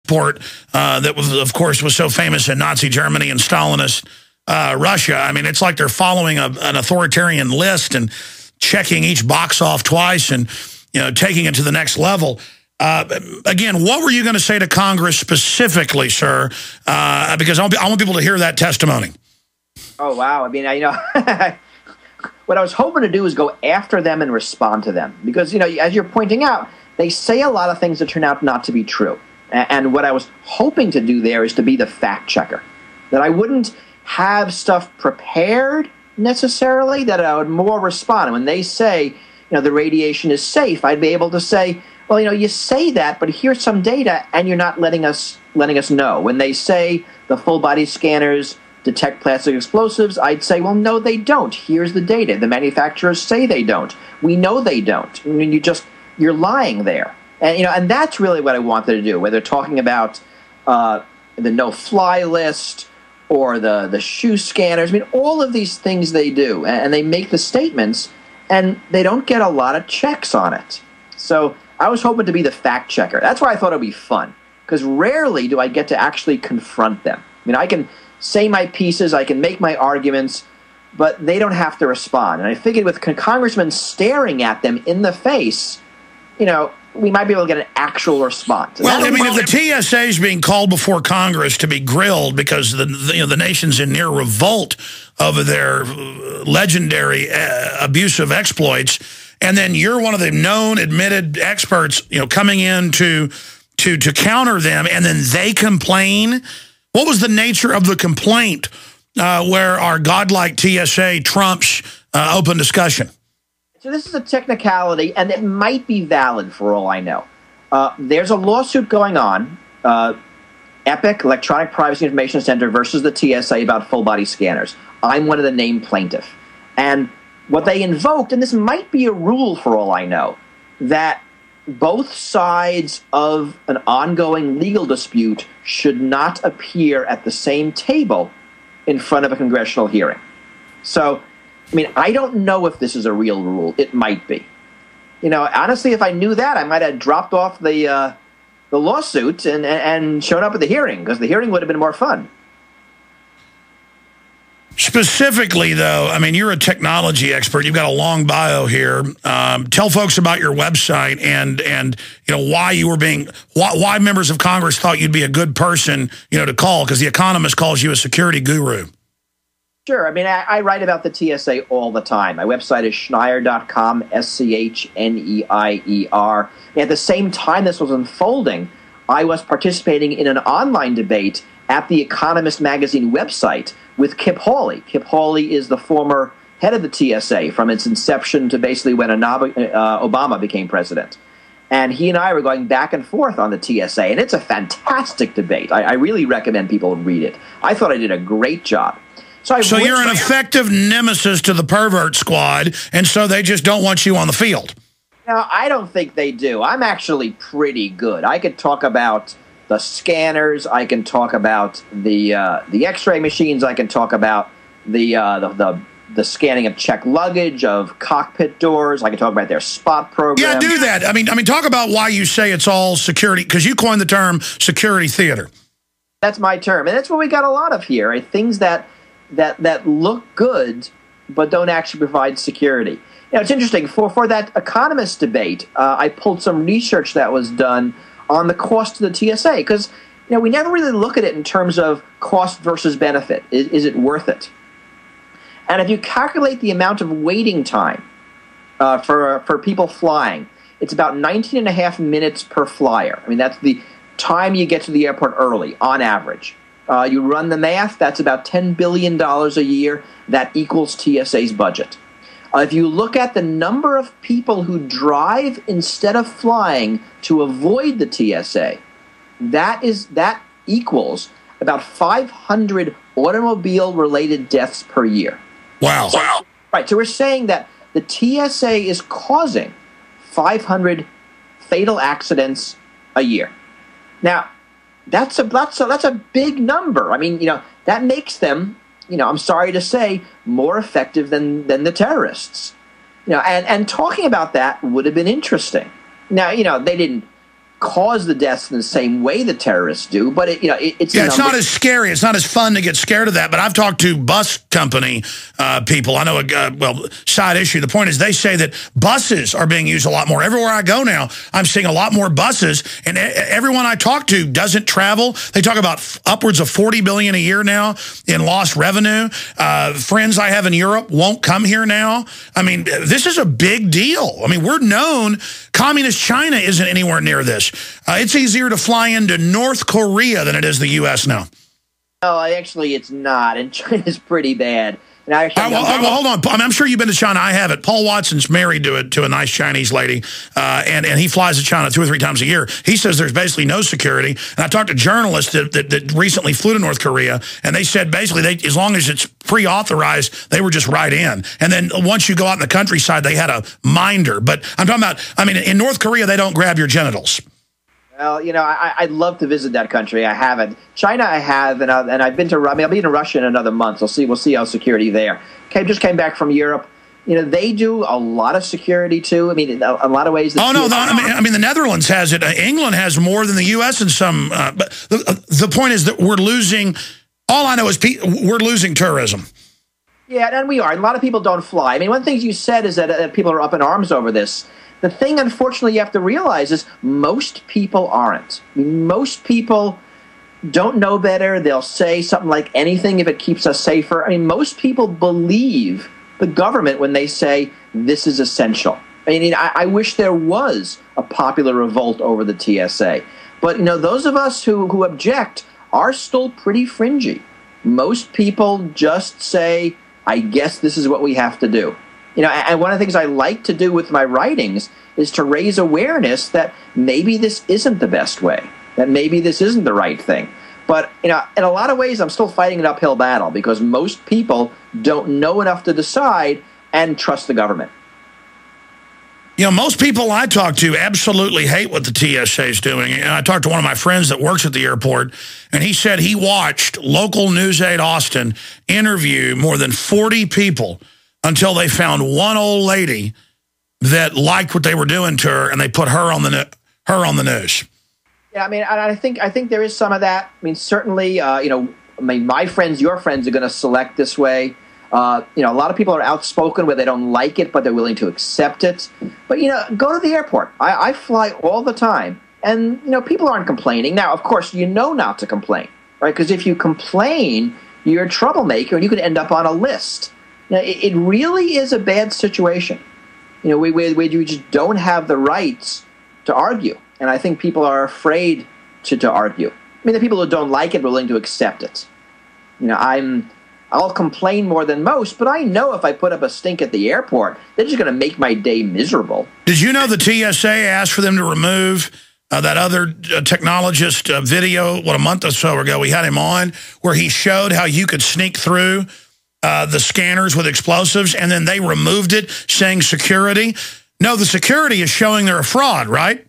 passport that was, of course, was so famous in Nazi Germany and Stalinist Russia. I mean, it's like they're following an authoritarian list and checking each box off twice and, you know, taking it to the next level. Again, what were you going to say to Congress specifically, sir? Because I want people to hear that testimony. Oh, wow. I mean, you know, what I was hoping to do is go after them and respond to them. Because, you know, as you're pointing out, they say a lot of things that turn out not to be true. And what I was hoping to do there is to be the fact checker. That I wouldn't have stuff prepared necessarily, that I would more respond. And when they say, you know, the radiation is safe, I'd be able to say, well, you know, you say that, but here's some data, and you're not letting us know. When they say the full body scanners detect plastic explosives, I'd say, well, no, they don't. Here's the data. The manufacturers say they don't. We know they don't. I mean, you're lying there. And, you know, and that's really what I wanted to do, whether talking about the no-fly list or the shoe scanners. I mean, all of these things they do, and they make the statements, and they don't get a lot of checks on it. So I was hoping to be the fact checker. That's why I thought it would be fun, because rarely do I get to actually confront them. I mean, I can say my pieces, I can make my arguments, but they don't have to respond. And I figured with congressmen staring at them in the face, you know, we might be able to get an actual response. Well, I mean, if the TSA is being called before Congress to be grilled because the nation's in near revolt over their legendary abusive exploits, and then you're one of the known, admitted experts, you know, coming in to counter them, and then they complain. What was the nature of the complaint where our godlike TSA trumps open discussion? So this is a technicality, and it might be valid for all I know. There's a lawsuit going on, EPIC, Electronic Privacy Information Center versus the TSA about full-body scanners. I'm one of the named plaintiffs. And what they invoked, and this might be a rule for all I know, that both sides of an ongoing legal dispute should not appear at the same table in front of a congressional hearing. So, I mean, I don't know if this is a real rule. It might be. You know, honestly, if I knew that, I might have dropped off the lawsuit and shown up at the hearing, because the hearing would have been more fun. Specifically, though, I mean, you're a technology expert. You've got a long bio here. Tell folks about your website and you know why you were why members of Congress thought you'd be a good person, you know, to call, because The Economist calls you a security guru. Sure. I mean, I write about the TSA all the time. My website is Schneier.com, SCHNEIER. At the same time this was unfolding, I was participating in an online debate at the Economist magazine website with Kip Hawley. Kip Hawley is the former head of the TSA from its inception to basically when Obama became president. And he and I were going back and forth on the TSA, and it's a fantastic debate. I really recommend people read it. I thought I did a great job. So you're an effective nemesis to the pervert squad, and so they just don't want you on the field. No, I don't think they do. I'm actually pretty good. I could talk about the scanners. I can talk about the X-ray machines. I can talk about the scanning of checked luggage, of cockpit doors. I can talk about their spot program. Yeah, do that. I mean, talk about why you say it's all security, because you coined the term security theater. That's my term, and that's what we got a lot of here. Right? Things that look good but don't actually provide security. You know, it's interesting. For that Economist debate, I pulled some research that was done on the cost to the TSA, because you know we never really look at it in terms of cost versus benefit. Is it worth it? And if you calculate the amount of waiting time for people flying, it's about 19.5 minutes per flyer. I mean, that's the time you get to the airport early, on average. You run the math, that's about $10 billion a year. That equals TSA's budget. If you look at the number of people who drive instead of flying to avoid the TSA, that equals about 500 automobile-related deaths per year. Wow. Right, so we're saying that the TSA is causing 500 fatal accidents a year. Now, that's a big number. I mean, you know, that makes them, you know, I'm sorry to say, more effective than the terrorists. You know, and talking about that would have been interesting. Now, you know, they didn't cause the deaths in the same way the terrorists do, but it's not as scary. It's not as fun to get scared of that. But I've talked to bus company people. I know side issue. The point is they say that buses are being used a lot more. Everywhere I go now, I'm seeing a lot more buses, and everyone I talk to doesn't travel. They talk about upwards of $40 billion a year now in lost revenue. Friends I have in Europe won't come here now. I mean, this is a big deal. I mean, we're known. Communist China isn't anywhere near this. It's easier to fly into North Korea than it is the U.S. now. No, actually, it's not. And China's pretty bad. And hold on. I'm sure you've been to China. I haven't. Paul Watson's married to a nice Chinese lady, and he flies to China 2 or 3 times a year. He says there's basically no security. And I talked to journalists that recently flew to North Korea, and they said basically as long as it's pre-authorized, they were just right in. And then once you go out in the countryside, they had a minder. But I'm talking about, I mean, in North Korea, they don't grab your genitals. Well, I'd love to visit that country. I haven't. China, I have, and I've been to. I'll be in Russia in another month. We'll see how security there. Just came back from Europe. They do a lot of security too. I mean, in a lot of ways. I mean, the Netherlands has it. England has more than the U.S. in some. But the point is that we're losing. All I know is we're losing tourism. Yeah, and we are. A lot of people don't fly. I mean, one of the things you said is that people are up in arms over this. The thing, unfortunately, you have to realize is most people aren't. I mean, most people don't know better. They'll say something like anything if it keeps us safer. I mean, most people believe the government when they say this is essential. I mean, I wish there was a popular revolt over the TSA. But, those of us who object are still pretty fringy. Most people just say, I guess this is what we have to do. And one of the things I like to do with my writings is to raise awareness that maybe this isn't the best way, that maybe this isn't the right thing. But, in a lot of ways, I'm still fighting an uphill battle because most people don't know enough to decide and trust the government. Most people I talk to absolutely hate what the TSA is doing. And I talked to one of my friends that works at the airport, and he said he watched local News 8 Austin interview more than 40 people until they found one old lady that liked what they were doing to her, and they put her on the news. Yeah, I mean, I think there is some of that. I mean, certainly, my friends, your friends are going to select this way. A lot of people are outspoken where they don't like it, but they're willing to accept it. But, go to the airport. I fly all the time, and, people aren't complaining. Now, of course, not to complain, right? Because if you complain, you're a troublemaker, and you could end up on a list. Now, it really is a bad situation. We just don't have the rights to argue. And I think people are afraid to argue. I mean, the people who don't like it are willing to accept it. I'll complain more than most, but I know if I put up a stink at the airport, they're just going to make my day miserable. Did you know the TSA asked for them to remove that other technologist video, a month or so ago, we had him on, where he showed how you could sneak through the scanners with explosives, and then they removed it, saying security. No, the security is showing they're a fraud, right?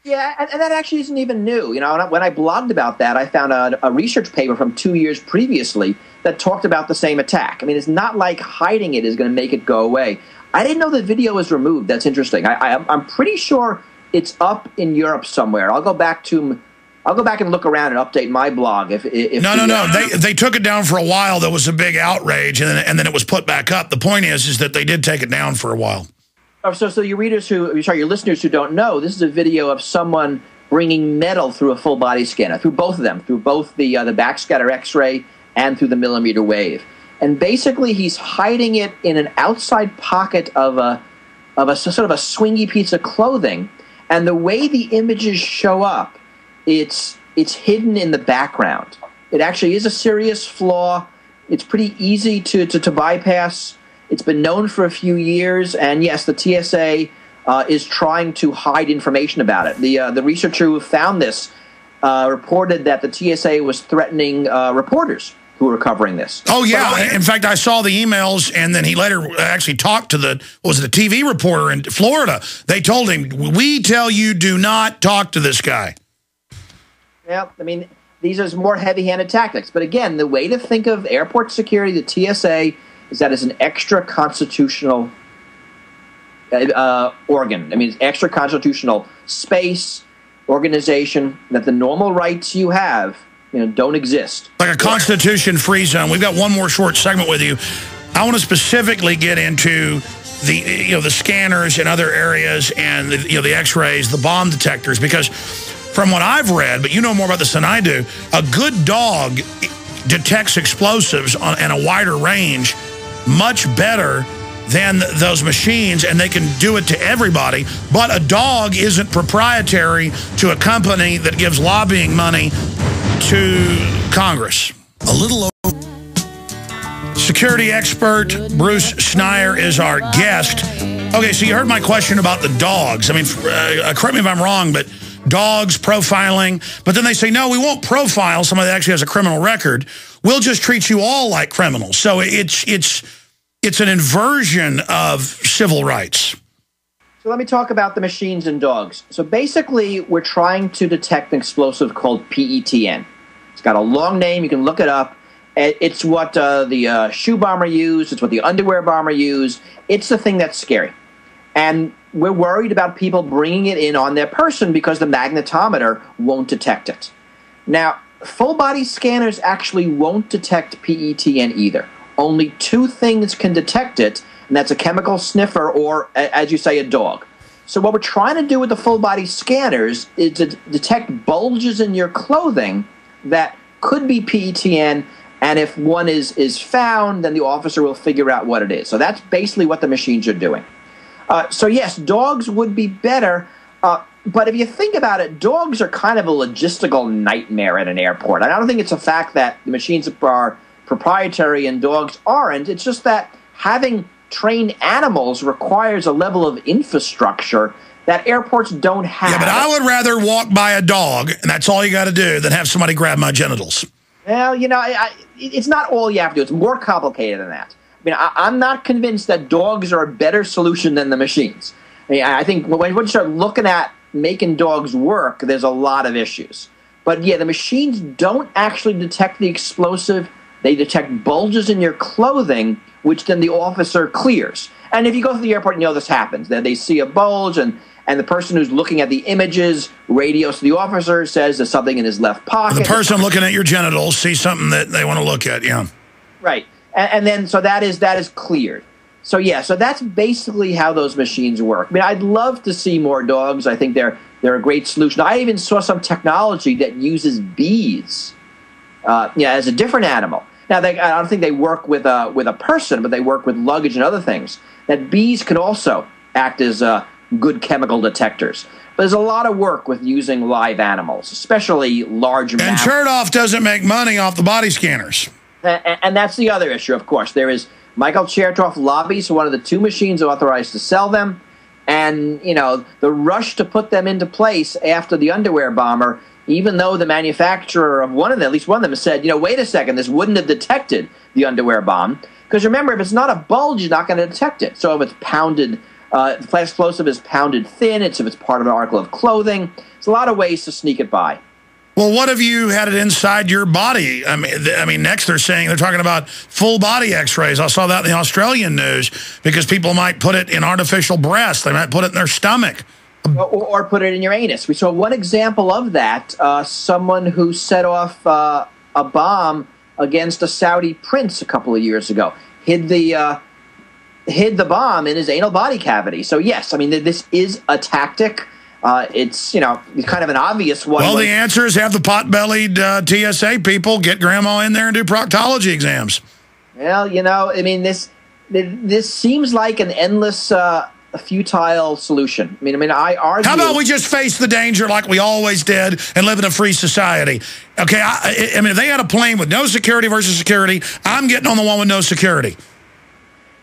Yeah, and that actually isn't even new. When I blogged about that, I found a research paper from 2 years previously that talked about the same attack. I mean, it's not like hiding it is going to make it go away. I didn't know the video was removed. That's interesting. I'm pretty sure it's up in Europe somewhere. I'll go back and look around and update my blog. No. They took it down for a while. There was a big outrage, and then it was put back up. The point is that they did take it down for a while. So your listeners who don't know, this is a video of someone bringing metal through a full body scanner, through both of them, through both the backscatter X-ray and through the millimeter wave. And basically, he's hiding it in an outside pocket of a sort of a swingy piece of clothing. And the way the images show up, it's hidden in the background. It actually is a serious flaw. It's pretty easy to bypass. It's been known for a few years, and yes, the TSA is trying to hide information about it. The researcher who found this reported that the TSA was threatening reporters who were covering this. Oh, yeah. In fact, I saw the emails, and then he later actually talked to the TV reporter in Florida. They told him, we tell you do not talk to this guy. Yeah, I mean, these are more heavy-handed tactics. But again, the way to think of airport security, the TSA, is that it's an extra constitutional organ. I mean, it's extra constitutional space. organization that the normal rights you have, don't exist. Like a constitution-free zone. We've got one more short segment with you. I want to specifically get into the scanners in other areas and the X-rays, the bomb detectors, because from what I've read, but you know more about this than I do, a good dog detects explosives in a wider range much better than those machines, and they can do it to everybody. But a dog isn't proprietary to a company that gives lobbying money to Congress. A little over. Security expert Bruce Schneier is our guest. Okay, so you heard my question about the dogs. I mean, correct me if I'm wrong, but dogs, profiling. But then they say, no, we won't profile somebody that actually has a criminal record. We'll just treat you all like criminals. So it's an inversion of civil rights. So let me talk about the machines and dogs. So basically, we're trying to detect an explosive called PETN. It's got a long name. You can look it up. It's what the shoe bomber used. It's what the underwear bomber used. It's the thing that's scary. And we're worried about people bringing it in on their person because the magnetometer won't detect it. Now, full-body scanners actually won't detect PETN either. Only two things can detect it, and that's a chemical sniffer or, as you say, a dog. So what we're trying to do with the full-body scanners is to detect bulges in your clothing that could be PETN, and if one is found, then the officer will figure out what it is. So that's basically what the machines are doing. So yes, dogs would be better, but if you think about it, dogs are kind of a logistical nightmare at an airport. I don't think it's a fact that the machines are proprietary and dogs aren't. It's just that having trained animals requires a level of infrastructure that airports don't have. Yeah, but I would rather walk by a dog, and that's all you got to do, than have somebody grab my genitals. Well, it's not all you have to do. It's more complicated than that. I mean, I'm not convinced that dogs are a better solution than the machines. I mean, I think when you start looking at making dogs work, there's a lot of issues. But yeah, the machines don't actually detect the explosive. They detect bulges in your clothing, which then the officer clears. And if you go through the airport, this happens. They see a bulge, and the person who's looking at the images radios to the officer, says there's something in his left pocket. The person looking at your genitals sees something that they want to look at, yeah. Right. And then, so that is cleared. So yeah, so that's basically how those machines work. I mean, I'd love to see more dogs. I think they're a great solution. I even saw some technology that uses bees, as a different animal. Now, I don't think they work with a person, but they work with luggage and other things. That bees can also act as good chemical detectors. But there's a lot of work with using live animals, especially large mammals. And Chertoff doesn't make money off the body scanners. And that's the other issue, of course. There is Michael Chertoff lobbies for one of the two machines authorized to sell them. And, the rush to put them into place after the underwear bomber, even though the manufacturer of one of them, at least one of them, said, wait a second, this wouldn't have detected the underwear bomb. Because remember, if it's not a bulge, you're not going to detect it. So if it's pounded, the flash explosive is pounded thin, if it's part of an article of clothing, there's a lot of ways to sneak it by. Well, what if you had it inside your body? I mean, next they're talking about full body X-rays. I saw that in the Australian news because people might put it in artificial breasts. They might put it in their stomach. Or put it in your anus. We saw one example of that, someone who set off a bomb against a Saudi prince a couple of years ago. Hid the bomb in his anal body cavity. So yes, I mean, this is a tactic. It's kind of an obvious one. Well, the answer is have the pot-bellied TSA people get grandma in there and do proctology exams. Well, I mean, this seems like an endless, futile solution. I mean, I argue. How about we just face the danger like we always did and live in a free society? Okay, I mean, if they had a plane with no security versus security, I'm getting on the one with no security.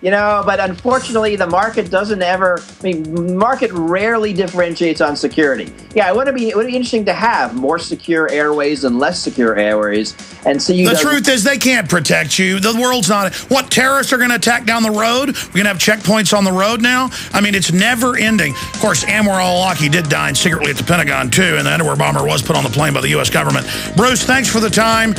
But unfortunately, the market doesn't ever. I mean, market rarely differentiates on security. Yeah, it would be interesting to have more secure airways and less secure airways, and see. The truth is, they can't protect you. The world's not. What, terrorists are going to attack down the road? We're going to have checkpoints on the road now. I mean, it's never ending. Of course, Anwar al-Awlaki did die secretly at the Pentagon too, and the underwear bomber was put on the plane by the U.S. government. Bruce, thanks for the time.